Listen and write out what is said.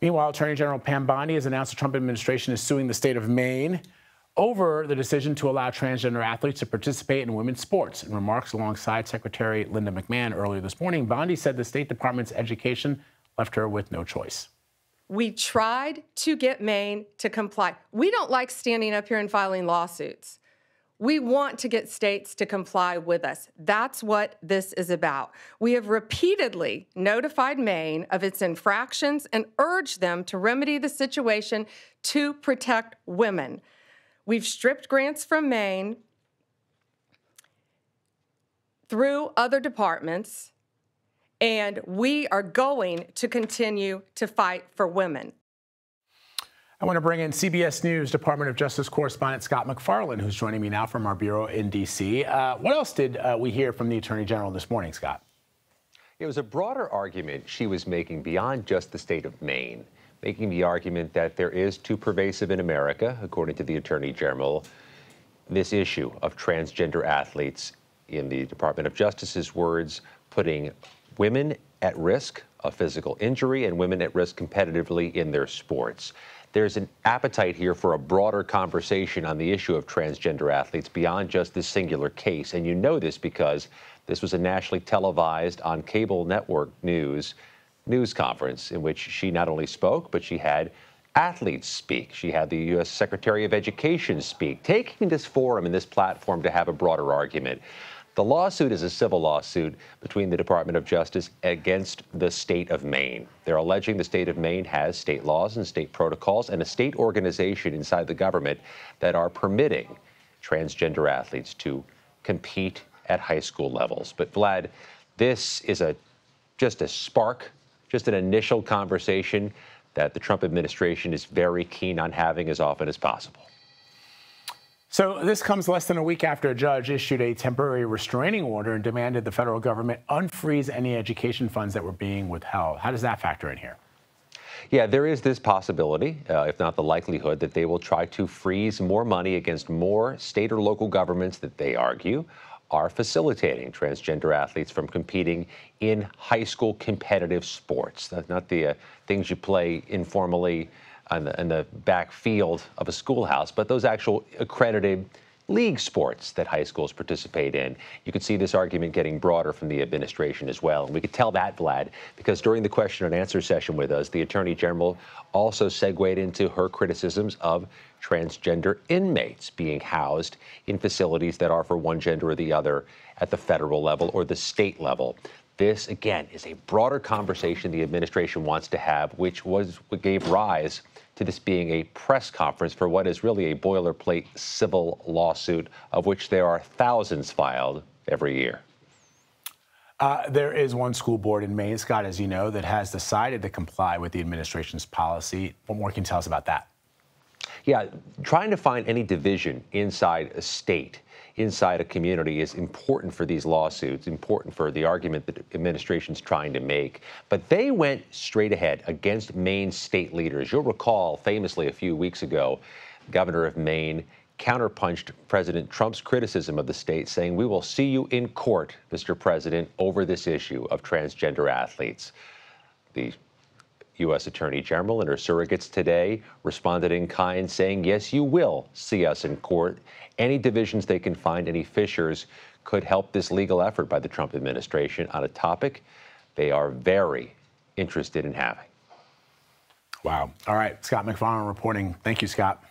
Meanwhile, Attorney General Pam Bondi has announced the Trump administration is suing the state of Maine over the decision to allow transgender athletes to participate in women's sports. In remarks alongside Secretary Linda McMahon earlier this morning, Bondi said the State Department's education left her with no choice. We tried to get Maine to comply. We don't like standing up here and filing lawsuits. We want to get states to comply with us. That's what this is about. We have repeatedly notified Maine of its infractions and urged them to remedy the situation to protect women. We've stripped grants from Maine through other departments, and we are going to continue to fight for women. I want to bring in CBS News Department of Justice correspondent Scott MacFarlane, who's joining me now from our bureau in D.C. What else did we hear from the Attorney General this morning, Scott? It was a broader argument she was making beyond just the state of Maine, making the argument that there is too pervasive in America, according to the Attorney General, this issue of transgender athletes, in the Department of Justice's words, putting women at risk of physical injury and women at risk competitively in their sports. There's an appetite here for a broader conversation on the issue of transgender athletes beyond just this singular case. And you know this because this was a nationally televised on cable network news conference in which she not only spoke, but she had athletes speak. She had the U.S. Secretary of Education speak, taking this forum and this platform to have a broader argument. The lawsuit is a civil lawsuit between the Department of Justice against the state of Maine. They're alleging the state of Maine has state laws and state protocols and a state organization inside the government that are permitting transgender athletes to compete at high school levels. But Vlad, this is just a spark, just an initial conversation that the Trump administration is very keen on having as often as possible. So this comes less than a week after a judge issued a temporary restraining order and demanded the federal government unfreeze any education funds that were being withheld. How does that factor in here? Yeah, there is this possibility, if not the likelihood, that they will try to freeze more money against more state or local governments that they argue are facilitating transgender athletes from competing in high school competitive sports. That's not the things you play informally in the back field of a schoolhouse, but those actual accredited league sports that high schools participate in. You could see this argument getting broader from the administration as well. And we could tell that, Vlad, because during the question and answer session with us, the Attorney General also segued into her criticisms of transgender inmates being housed in facilities that are for one gender or the other at the federal level or the state level. This, again, is a broader conversation the administration wants to have, which was what gave rise to this being a press conference for what is really a boilerplate civil lawsuit, of which there are thousands filed every year. There is one school board in Maine, Scott, as you know, that has decided to comply with the administration's policy. What more can you tell us about that? Yeah, trying to find any division inside a state, inside a community is important for these lawsuits, important for the argument that the administration's trying to make. But they went straight ahead against Maine state leaders. You'll recall famously a few weeks ago, the governor of Maine counterpunched President Trump's criticism of the state, saying, "We will see you in court, Mr. President, over this issue of transgender athletes." The U.S. Attorney General and her surrogates today responded in kind, saying, yes, you will see us in court. Any divisions they can find, any fissures, could help this legal effort by the Trump administration on a topic they are very interested in having. Wow. All right. Scott MacFarlane reporting. Thank you, Scott.